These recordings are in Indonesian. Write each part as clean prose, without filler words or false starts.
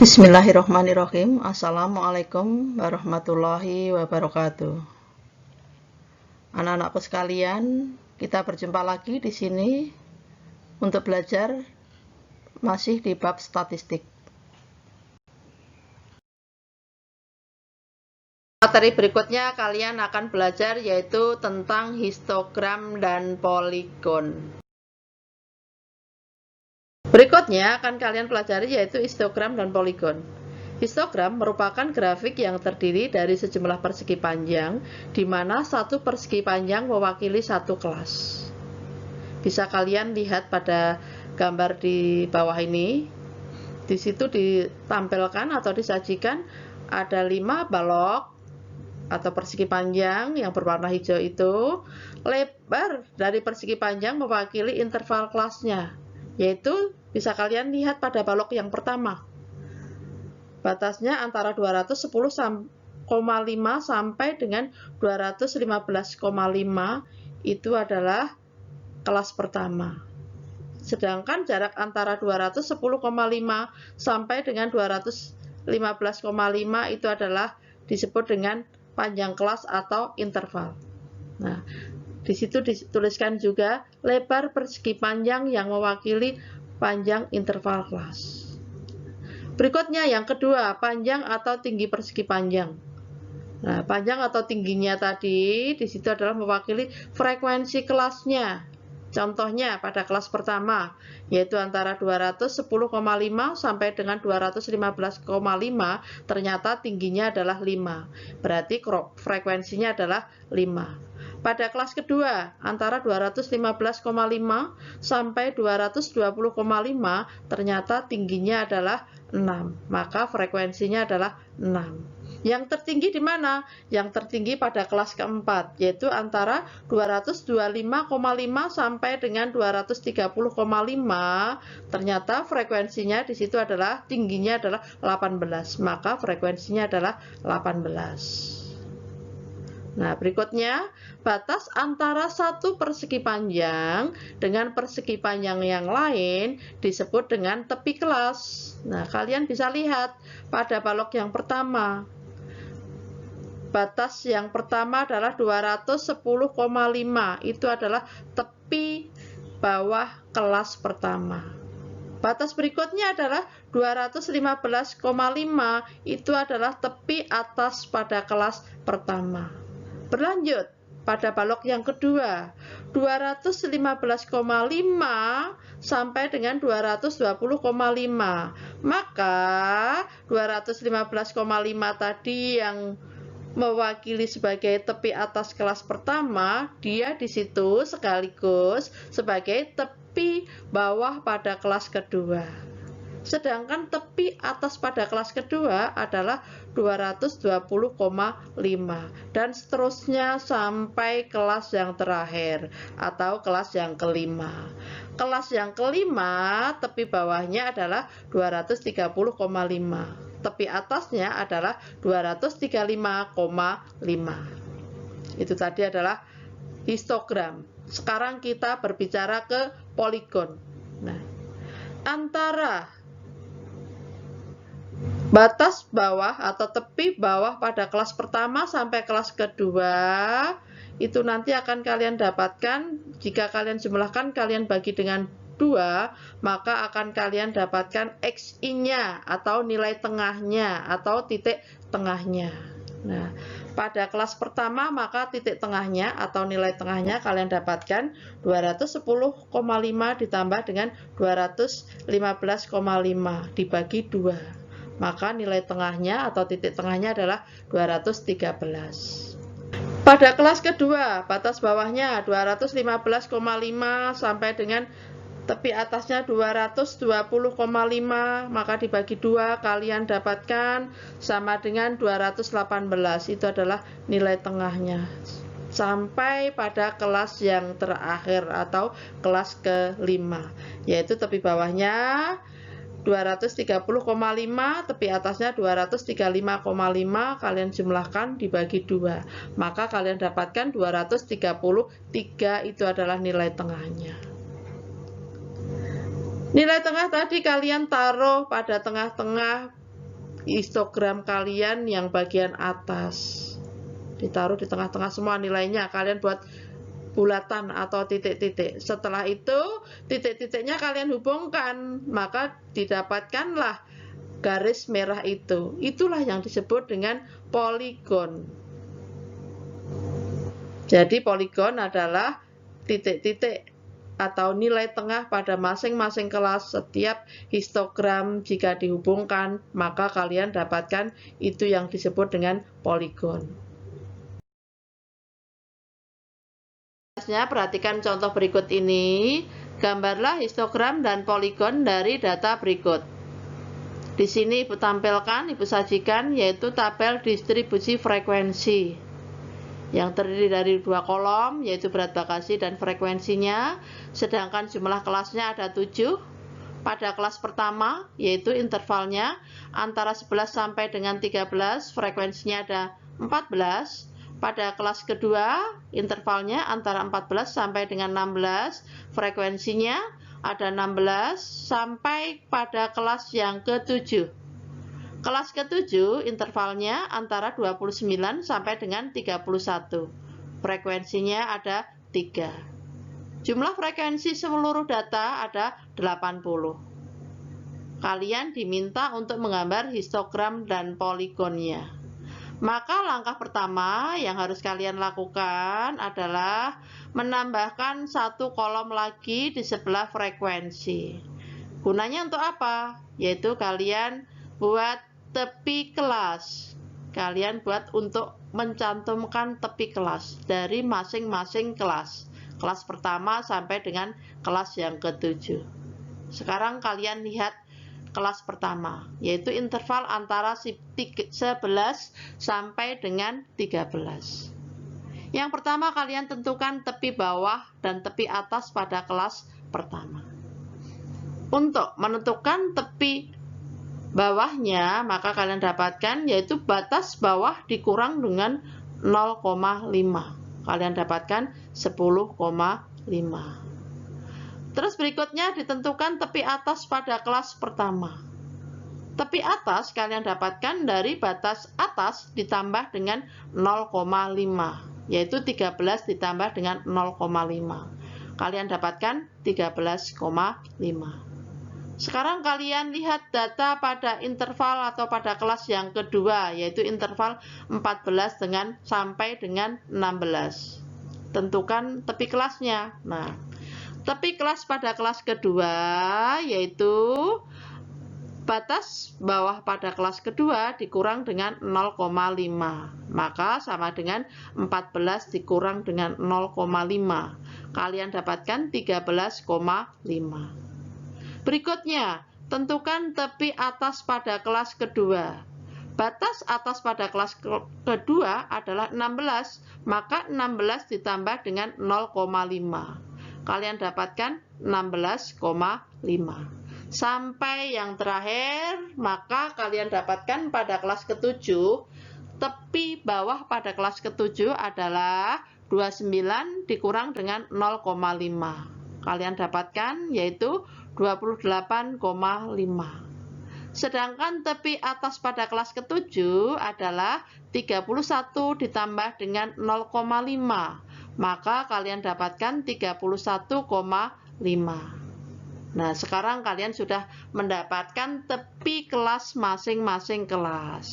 Bismillahirrahmanirrahim. Assalamualaikum warahmatullahi wabarakatuh. Anak-anakku sekalian, kita berjumpa lagi di sini untuk belajar masih di bab statistik. Materi berikutnya kalian akan belajar yaitu tentang histogram dan poligon. Berikutnya akan kalian pelajari yaitu histogram dan poligon. Histogram merupakan grafik yang terdiri dari sejumlah persegi panjang, di mana satu persegi panjang mewakili satu kelas. Bisa kalian lihat pada gambar di bawah ini. Di situ ditampilkan atau disajikan ada 5 balok atau persegi panjang yang berwarna hijau itu. Lebar dari persegi panjang mewakili interval kelasnya, yaitu bisa kalian lihat pada balok yang pertama. Batasnya antara 210,5 sampai dengan 215,5 itu adalah kelas pertama. Sedangkan jarak antara 210,5 sampai dengan 215,5 itu adalah disebut dengan panjang kelas atau interval. Nah, di situ dituliskan juga lebar persegi panjang yang mewakili panjang interval kelas. Berikutnya yang kedua, panjang atau tinggi persegi panjang. Nah, panjang atau tingginya tadi di situ adalah mewakili frekuensi kelasnya. Contohnya pada kelas pertama, yaitu antara 210,5 sampai dengan 215,5, ternyata tingginya adalah 5. Berarti frekuensinya adalah 5. Pada kelas kedua, antara 215,5 sampai 220,5, ternyata tingginya adalah 6. Maka frekuensinya adalah 6. Yang tertinggi di mana? Yang tertinggi pada kelas keempat, yaitu antara 225,5 sampai dengan 230,5. Ternyata frekuensinya di situ adalah tingginya adalah 18, maka frekuensinya adalah 18. Nah, berikutnya batas antara satu persegi panjang dengan persegi panjang yang lain disebut dengan tepi kelas. Nah, kalian bisa lihat pada balok yang pertama. Batas yang pertama adalah 210,5. Itu adalah tepi bawah kelas pertama. Batas berikutnya adalah 215,5. Itu adalah tepi atas pada kelas pertama. Berlanjut pada balok yang kedua, 215,5 sampai dengan 220,5. Maka 215,5 tadi yang mewakili sebagai tepi atas kelas pertama, dia di situ sekaligus sebagai tepi bawah pada kelas kedua. Sedangkan tepi atas pada kelas kedua adalah 220,5 dan seterusnya sampai kelas yang terakhir atau kelas yang kelima. Kelas yang kelima tepi bawahnya adalah 230,5. Tepi atasnya adalah 235,5. Itu tadi adalah histogram. Sekarang kita berbicara ke poligon. Nah, antara batas bawah atau tepi bawah pada kelas pertama sampai kelas kedua itu nanti akan kalian dapatkan jika kalian jumlahkan, kalian bagi dengan 2, maka akan kalian dapatkan XI-nya atau nilai tengahnya atau titik tengahnya. Nah, pada kelas pertama maka titik tengahnya atau nilai tengahnya kalian dapatkan 210,5 ditambah dengan 215,5 dibagi 2. Maka nilai tengahnya atau titik tengahnya adalah 213. Pada kelas kedua, batas bawahnya 215,5 sampai dengan tepi atasnya 220,5, maka dibagi 2 kalian dapatkan sama dengan 218. Itu adalah nilai tengahnya. Sampai pada kelas yang terakhir atau kelas kelima, yaitu tepi bawahnya 230,5, tepi atasnya 235,5, kalian jumlahkan dibagi 2. Maka kalian dapatkan 233, itu adalah nilai tengahnya. Nilai tengah tadi kalian taruh pada tengah-tengah histogram kalian yang bagian atas. Ditaruh di tengah-tengah semua nilainya, kalian buat bulatan atau titik-titik. Setelah itu, titik-titiknya kalian hubungkan, maka didapatkanlah garis merah itu. Itulah yang disebut dengan poligon. Jadi poligon adalah titik-titik atau nilai tengah pada masing-masing kelas setiap histogram. Jika dihubungkan, maka kalian dapatkan itu yang disebut dengan poligon. Perhatikan contoh berikut ini. Gambarlah histogram dan poligon dari data berikut. Di sini Ibu tampilkan, Ibu sajikan, yaitu tabel distribusi frekuensi yang terdiri dari 2 kolom, yaitu berat bagasi dan frekuensinya, sedangkan jumlah kelasnya ada 7. Pada kelas pertama, yaitu intervalnya antara 11 sampai dengan 13, frekuensinya ada 14. Pada kelas kedua, intervalnya antara 14 sampai dengan 16, frekuensinya ada 16, sampai pada kelas yang ke-7. Kelas ke-7 intervalnya antara 29 sampai dengan 31. Frekuensinya ada 3. Jumlah frekuensi seluruh data ada 80. Kalian diminta untuk menggambar histogram dan poligonnya. Maka langkah pertama yang harus kalian lakukan adalah menambahkan 1 kolom lagi di sebelah frekuensi. Gunanya untuk apa? Yaitu kalian buat tepi kelas. Kalian buat untuk mencantumkan tepi kelas dari masing-masing kelas. Kelas pertama sampai dengan kelas yang ke-7. Sekarang kalian lihat kelas pertama, yaitu interval antara 11 sampai dengan 13. Yang pertama kalian tentukan tepi bawah dan tepi atas pada kelas pertama. Untuk menentukan tepi bawahnya, maka kalian dapatkan yaitu batas bawah dikurang dengan 0,5. Kalian dapatkan 10,5. Terus berikutnya ditentukan tepi atas pada kelas pertama. Tepi atas kalian dapatkan dari batas atas ditambah dengan 0,5, yaitu 13 ditambah dengan 0,5. Kalian dapatkan 13,5. Sekarang kalian lihat data pada interval atau pada kelas yang kedua, yaitu interval 14 dengan sampai dengan 16. Tentukan tepi kelasnya. Nah, tepi kelas pada kelas kedua yaitu batas bawah pada kelas kedua dikurang dengan 0,5. Maka sama dengan 14 dikurang dengan 0,5. Kalian dapatkan 13,5. Berikutnya, tentukan tepi atas pada kelas kedua. Batas atas pada kelas kedua adalah 16, maka 16 ditambah dengan 0,5. Kalian dapatkan 16,5. Sampai yang terakhir, maka kalian dapatkan pada kelas ke-7, tepi bawah pada kelas ke-7 adalah 29 dikurang dengan 0,5. Kalian dapatkan yaitu 28,5. Sedangkan tepi atas pada kelas ke-7 adalah 31 ditambah dengan 0,5. Maka kalian dapatkan 31,5. Nah, sekarang kalian sudah mendapatkan tepi kelas masing-masing kelas.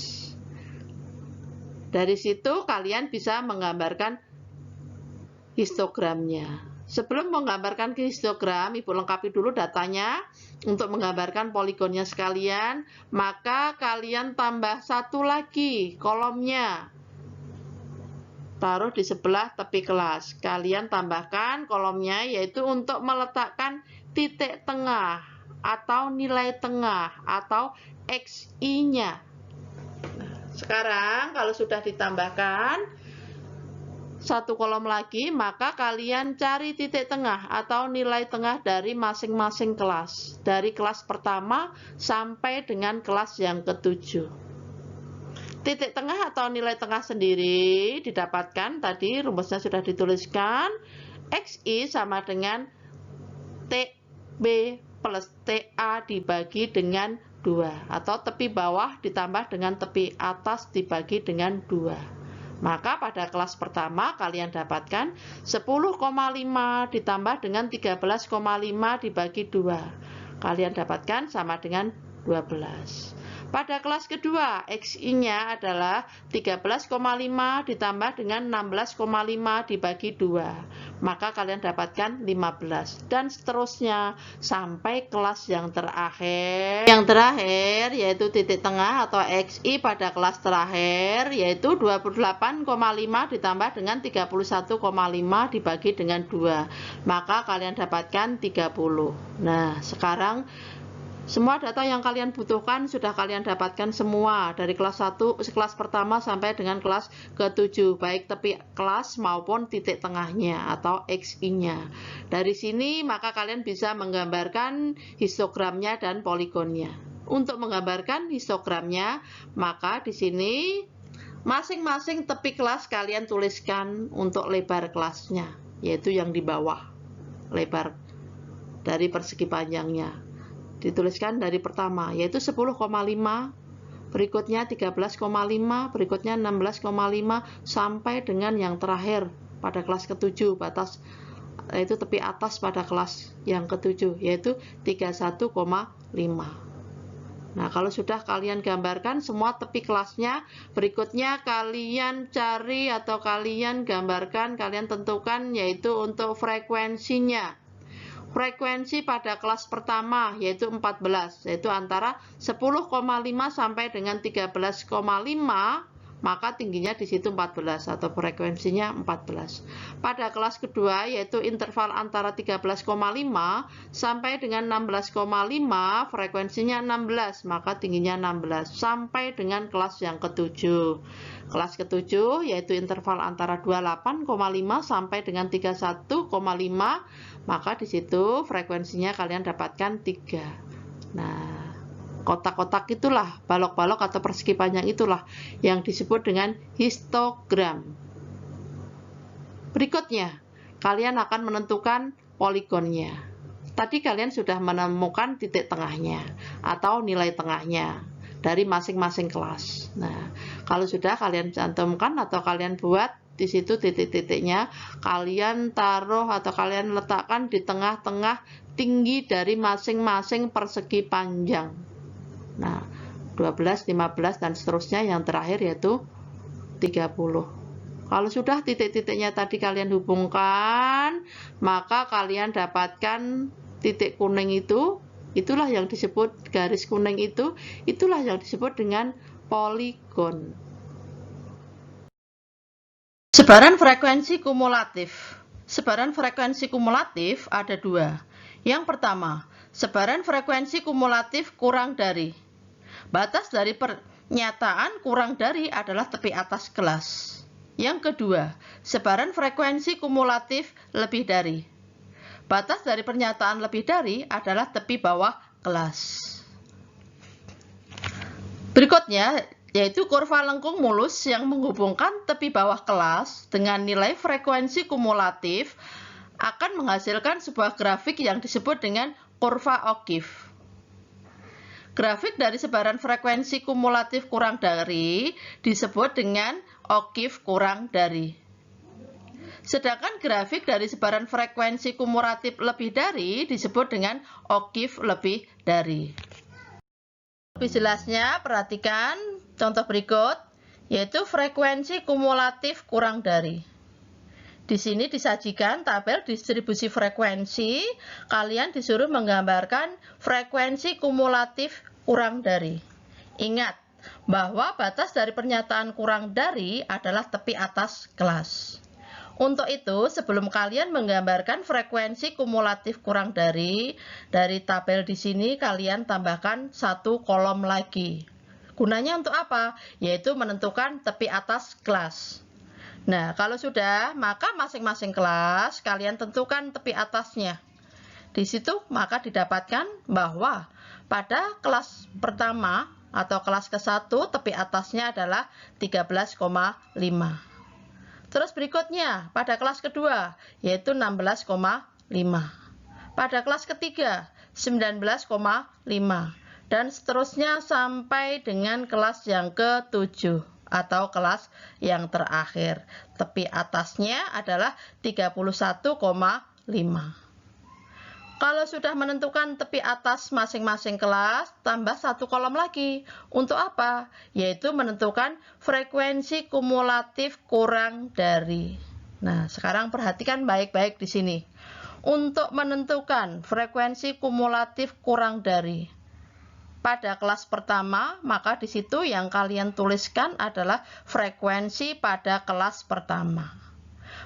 Dari situ kalian bisa menggambarkan histogramnya. Sebelum menggambarkan histogram, Ibu lengkapi dulu datanya untuk menggambarkan poligonnya sekalian. Maka kalian tambah satu lagi kolomnya. Taruh di sebelah tepi kelas. Kalian tambahkan kolomnya yaitu untuk meletakkan titik tengah atau nilai tengah atau XI-nya. Sekarang kalau sudah ditambahkan satu kolom lagi, maka kalian cari titik tengah atau nilai tengah dari masing-masing kelas. Dari kelas pertama sampai dengan kelas yang ke-7. Titik tengah atau nilai tengah sendiri didapatkan, tadi rumusnya sudah dituliskan. XI sama dengan TB plus TA dibagi dengan 2, atau tepi bawah ditambah dengan tepi atas dibagi dengan 2. Maka pada kelas pertama kalian dapatkan 10,5 ditambah dengan 13,5 dibagi 2. Kalian dapatkan sama dengan 12. Pada kelas kedua, XI-nya adalah 13,5 ditambah dengan 16,5 dibagi 2. Maka kalian dapatkan 15. Dan seterusnya sampai kelas yang terakhir. Yang terakhir yaitu titik tengah atau XI pada kelas terakhir yaitu 28,5 ditambah dengan 31,5 dibagi dengan 2. Maka kalian dapatkan 30. Nah, sekarang semua data yang kalian butuhkan sudah kalian dapatkan semua dari kelas pertama sampai dengan kelas ke-7, baik tepi kelas maupun titik tengahnya atau XI-nya. Dari sini maka kalian bisa menggambarkan histogramnya dan poligonnya. Untuk menggambarkan histogramnya, maka di sini masing-masing tepi kelas kalian tuliskan untuk lebar kelasnya, yaitu yang di bawah, lebar dari persegi panjangnya. Dituliskan dari pertama yaitu 10,5, berikutnya 13,5, berikutnya 16,5 sampai dengan yang terakhir pada kelas ke-7, batas yaitu tepi atas pada kelas yang ke-7 yaitu 31,5. Nah, kalau sudah kalian gambarkan semua tepi kelasnya, berikutnya kalian cari atau kalian gambarkan, kalian tentukan yaitu untuk frekuensinya. Frekuensi pada kelas pertama yaitu 14, yaitu antara 10,5 sampai dengan 13,5, maka tingginya di situ 14 atau frekuensinya 14. Pada kelas kedua yaitu interval antara 13,5 sampai dengan 16,5, frekuensinya 16, maka tingginya 16 sampai dengan kelas yang ke-7. Kelas ke-7 yaitu interval antara 28,5 sampai dengan 31,5, maka di situ frekuensinya kalian dapatkan 3. Nah, kotak-kotak itulah, balok-balok atau persegi panjang itulah yang disebut dengan histogram. Berikutnya, kalian akan menentukan poligonnya. Tadi kalian sudah menemukan titik tengahnya atau nilai tengahnya dari masing-masing kelas. Nah, kalau sudah kalian cantumkan atau kalian buat di situ titik-titiknya, kalian taruh atau kalian letakkan di tengah-tengah tinggi dari masing-masing persegi panjang. Nah, 12, 15 dan seterusnya, yang terakhir yaitu 30. Kalau sudah titik-titiknya tadi kalian hubungkan, maka kalian dapatkan titik kuning itu. Itulah yang disebut garis kuning itu, itulah yang disebut dengan poligon. Sebaran frekuensi kumulatif. Sebaran frekuensi kumulatif ada dua. Yang pertama, sebaran frekuensi kumulatif kurang dari. Batas dari pernyataan kurang dari adalah tepi atas kelas. Yang kedua, sebaran frekuensi kumulatif lebih dari. Batas dari pernyataan lebih dari adalah tepi bawah kelas. Berikutnya, yaitu kurva lengkung mulus yang menghubungkan tepi bawah kelas dengan nilai frekuensi kumulatif akan menghasilkan sebuah grafik yang disebut dengan kurva O'Keeffe. Grafik dari sebaran frekuensi kumulatif kurang dari disebut dengan O'Keeffe kurang dari. Sedangkan grafik dari sebaran frekuensi kumulatif lebih dari disebut dengan O'Keeffe lebih dari. Lebih jelasnya, perhatikan contoh berikut, yaitu frekuensi kumulatif kurang dari. Di sini disajikan tabel distribusi frekuensi, kalian disuruh menggambarkan frekuensi kumulatif kurang dari. Ingat bahwa batas dari pernyataan kurang dari adalah tepi atas kelas. Untuk itu, sebelum kalian menggambarkan frekuensi kumulatif kurang dari tabel di sini kalian tambahkan satu kolom lagi. Gunanya untuk apa? Yaitu menentukan tepi atas kelas. Nah, kalau sudah, maka masing-masing kelas kalian tentukan tepi atasnya. Di situ maka didapatkan bahwa pada kelas pertama atau kelas ke-1 tepi atasnya adalah 13,5. Terus berikutnya pada kelas kedua yaitu 16,5. Pada kelas ketiga 19,5. dan seterusnya sampai dengan kelas yang ke-7 atau kelas yang terakhir. Tepi atasnya adalah 31,5. Kalau sudah menentukan tepi atas masing-masing kelas, tambah satu kolom lagi. Untuk apa? Yaitu menentukan frekuensi kumulatif kurang dari. Nah, sekarang perhatikan baik-baik di sini. Untuk menentukan frekuensi kumulatif kurang dari pada kelas pertama, maka di situ yang kalian tuliskan adalah frekuensi pada kelas pertama.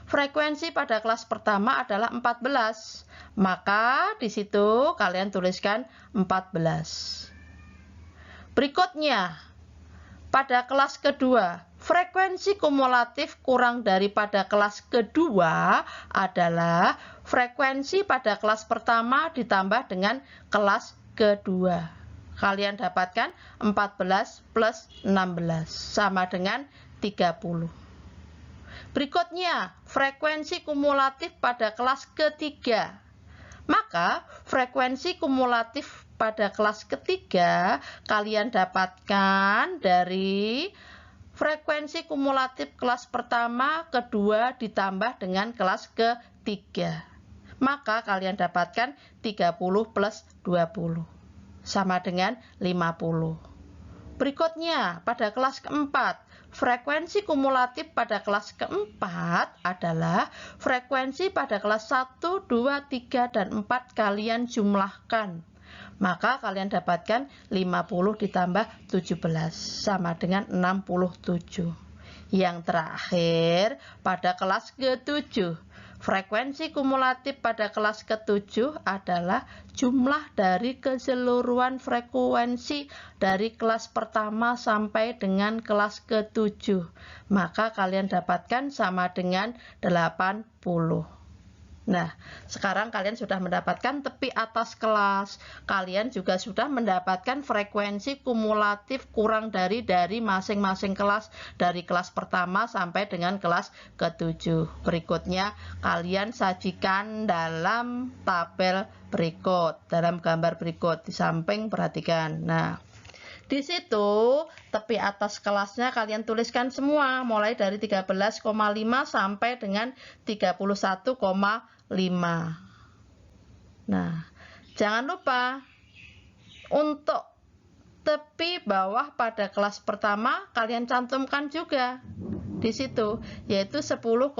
Frekuensi pada kelas pertama adalah 14. Maka di situ kalian tuliskan 14. Berikutnya, pada kelas kedua, frekuensi kumulatif kurang daripada kelas kedua adalah frekuensi pada kelas pertama ditambah dengan kelas kedua. Kalian dapatkan 14 plus 16 sama dengan 30. Berikutnya, frekuensi kumulatif pada kelas ketiga. Maka, frekuensi kumulatif pada kelas ketiga kalian dapatkan dari frekuensi kumulatif kelas pertama, kedua ditambah dengan kelas ketiga. Maka kalian dapatkan 30 plus 20 sama dengan 50. Berikutnya, pada kelas keempat, frekuensi kumulatif pada kelas keempat adalah frekuensi pada kelas 1, 2, 3, dan 4 kalian jumlahkan. Maka kalian dapatkan 50 ditambah 17 sama dengan 67. Yang terakhir, pada kelas ke-7, frekuensi kumulatif pada kelas ke-7 adalah jumlah dari keseluruhan frekuensi dari kelas pertama sampai dengan kelas ke-7. Maka kalian dapatkan sama dengan 80. Nah, sekarang kalian sudah mendapatkan tepi atas kelas. Kalian juga sudah mendapatkan frekuensi kumulatif kurang dari masing-masing kelas, dari kelas pertama sampai dengan kelas ke-7. Berikutnya, kalian sajikan dalam tabel berikut, dalam gambar berikut. Di samping perhatikan. Nah, di situ tepi atas kelasnya kalian tuliskan semua, mulai dari 13,5 sampai dengan 31,5. Nah, jangan lupa untuk tepi bawah pada kelas pertama kalian cantumkan juga di situ, yaitu 10,5.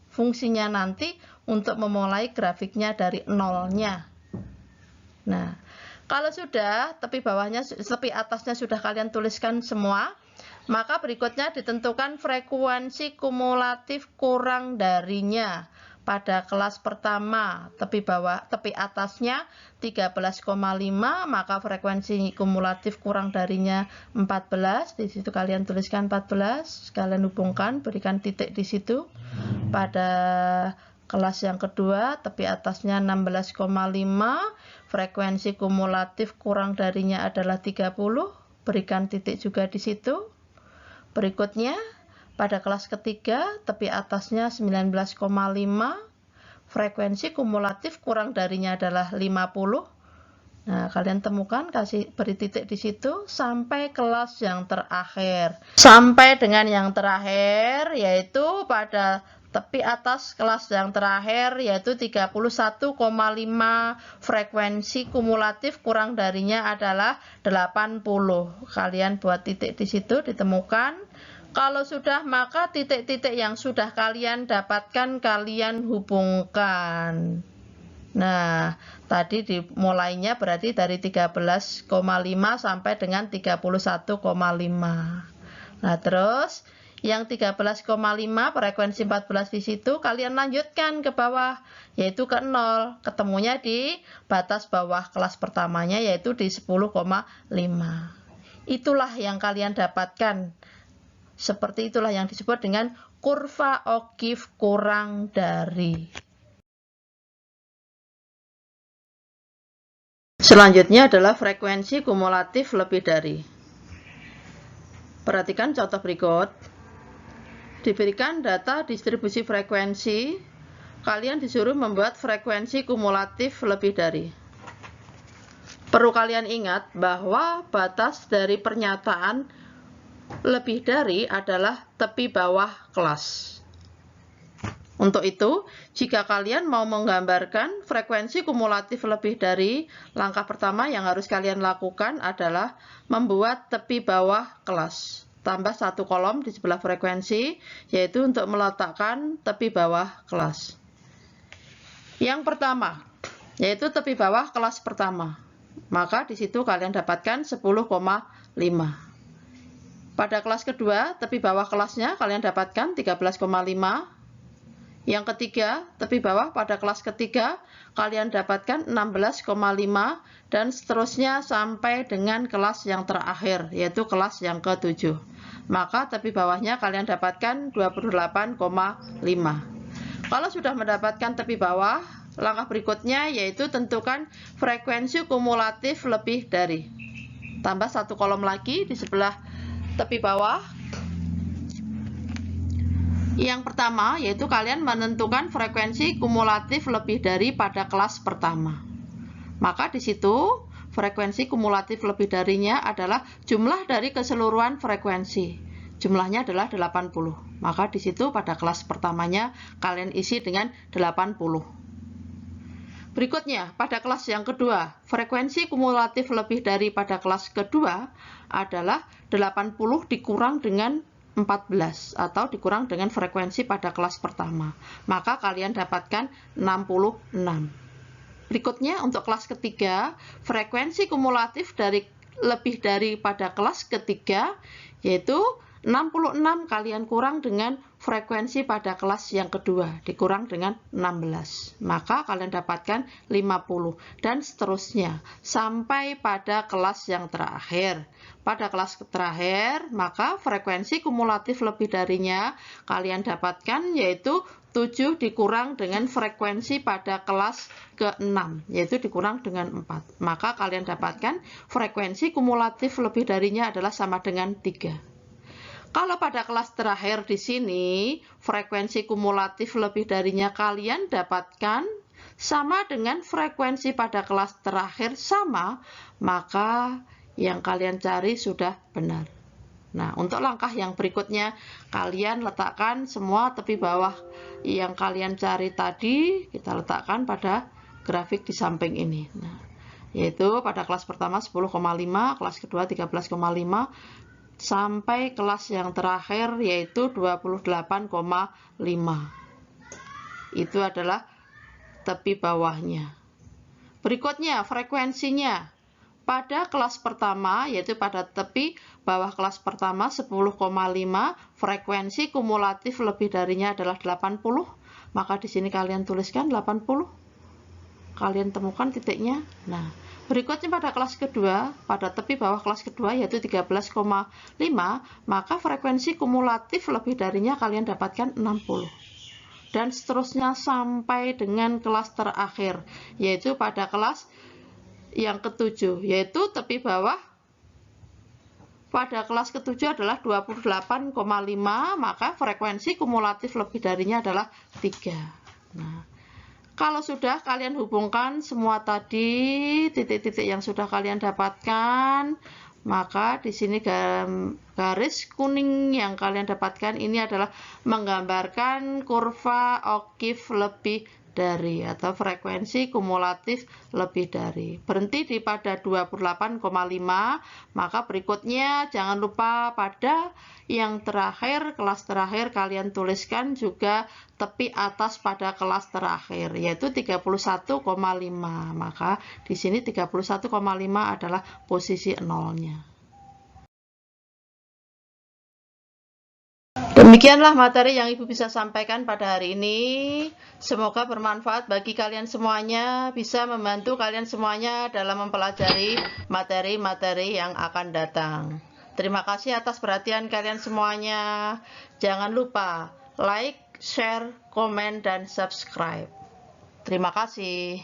Fungsinya nanti untuk memulai grafiknya dari nolnya. Nah, kalau sudah tepi bawahnya, tepi atasnya sudah kalian tuliskan semua, maka berikutnya ditentukan frekuensi kumulatif kurang darinya. Pada kelas pertama, tepi atasnya 13,5, maka frekuensi kumulatif kurang darinya 14. Di situ kalian tuliskan 14, kalian hubungkan, berikan titik di situ. Pada kelas yang kedua, tepi atasnya 16,5, frekuensi kumulatif kurang darinya adalah 30, berikan titik juga di situ. Berikutnya, pada kelas ketiga, tepi atasnya 19,5, frekuensi kumulatif kurang darinya adalah 50. Nah, kalian temukan, beri titik di situ sampai kelas yang terakhir. Sampai dengan yang terakhir, yaitu pada tepi atas kelas yang terakhir, yaitu 31,5, frekuensi kumulatif kurang darinya adalah 80. Kalian buat titik di situ, ditemukan. Kalau sudah, maka titik-titik yang sudah kalian dapatkan kalian hubungkan. Nah, tadi dimulainya berarti dari 13,5 sampai dengan 31,5. Nah, terus yang 13,5 frekuensi 14 di situ kalian lanjutkan ke bawah, yaitu ke 0. Ketemunya di batas bawah kelas pertamanya, yaitu di 10,5. Itulah yang kalian dapatkan. Seperti itulah yang disebut dengan kurva O'Keefe kurang dari. Selanjutnya adalah frekuensi kumulatif lebih dari. Perhatikan contoh berikut. Diberikan data distribusi frekuensi, kalian disuruh membuat frekuensi kumulatif lebih dari. Perlu kalian ingat bahwa batas dari pernyataan lebih dari adalah tepi bawah kelas. Untuk itu, jika kalian mau menggambarkan frekuensi kumulatif lebih dari, langkah pertama yang harus kalian lakukan adalah membuat tepi bawah kelas. Tambah satu kolom di sebelah frekuensi, yaitu untuk meletakkan tepi bawah kelas. Yang pertama, yaitu tepi bawah kelas pertama. Maka di situ kalian dapatkan 10,5. Pada kelas kedua, tepi bawah kelasnya kalian dapatkan 13,5. Yang ketiga, tepi bawah pada kelas ketiga, kalian dapatkan 16,5 dan seterusnya sampai dengan kelas yang terakhir, yaitu kelas yang ke-7. Maka tepi bawahnya kalian dapatkan 28,5. Kalau sudah mendapatkan tepi bawah, langkah berikutnya yaitu tentukan frekuensi kumulatif lebih dari. Tambah satu kolom lagi di sebelah tepi bawah. Yang pertama yaitu kalian menentukan frekuensi kumulatif lebih dari pada kelas pertama. Maka di situ frekuensi kumulatif lebih darinya adalah jumlah dari keseluruhan frekuensi. Jumlahnya adalah 80. Maka di situ pada kelas pertamanya kalian isi dengan 80. Berikutnya, pada kelas yang kedua, frekuensi kumulatif lebih dari pada kelas kedua adalah 80 dikurang dengan 14 atau dikurang dengan frekuensi pada kelas pertama. Maka kalian dapatkan 66. Berikutnya untuk kelas ketiga, frekuensi kumulatif lebih dari pada kelas ketiga yaitu 66 kalian kurang dengan frekuensi pada kelas yang kedua dikurang dengan 16. Maka kalian dapatkan 50 dan seterusnya sampai pada kelas yang terakhir. Pada kelas terakhir, maka frekuensi kumulatif lebih darinya kalian dapatkan yaitu 7 dikurang dengan frekuensi pada kelas ke-6, yaitu dikurang dengan 4. Maka kalian dapatkan frekuensi kumulatif lebih darinya adalah sama dengan 3. Kalau pada kelas terakhir di sini, frekuensi kumulatif lebih darinya kalian dapatkan sama dengan frekuensi pada kelas terakhir sama, maka yang kalian cari sudah benar. Nah, untuk langkah yang berikutnya, kalian letakkan semua tepi bawah yang kalian cari tadi, kita letakkan pada grafik di samping ini. Nah, yaitu pada kelas pertama 10,5, kelas kedua 13,5, sampai kelas yang terakhir yaitu 28,5. Itu adalah tepi bawahnya. Berikutnya, frekuensinya. Pada kelas pertama, yaitu pada tepi bawah kelas pertama 10,5, frekuensi kumulatif lebih darinya adalah 80. Maka di sini kalian tuliskan 80. Kalian temukan titiknya. Nah, berikutnya pada kelas kedua, pada tepi bawah kelas kedua yaitu 13,5, maka frekuensi kumulatif lebih darinya kalian dapatkan 60. Dan seterusnya sampai dengan kelas terakhir, yaitu pada kelas yang ke-7, yaitu tepi bawah pada kelas ke-7 adalah 28,5, maka frekuensi kumulatif lebih darinya adalah 3. Nah, kalau sudah kalian hubungkan semua tadi titik-titik yang sudah kalian dapatkan, maka di sini garis kuning yang kalian dapatkan ini adalah menggambarkan kurva O'Keefe lebih dari atau frekuensi kumulatif lebih dari. Berhenti di pada 28,5, maka berikutnya jangan lupa pada yang terakhir, kelas terakhir kalian tuliskan juga tepi atas pada kelas terakhir yaitu 31,5. Maka di sini 31,5 adalah posisi nolnya. Demikianlah materi yang Ibu bisa sampaikan pada hari ini. Semoga bermanfaat bagi kalian semuanya, bisa membantu kalian semuanya dalam mempelajari materi-materi yang akan datang. Terima kasih atas perhatian kalian semuanya. Jangan lupa like, share, komen, dan subscribe. Terima kasih.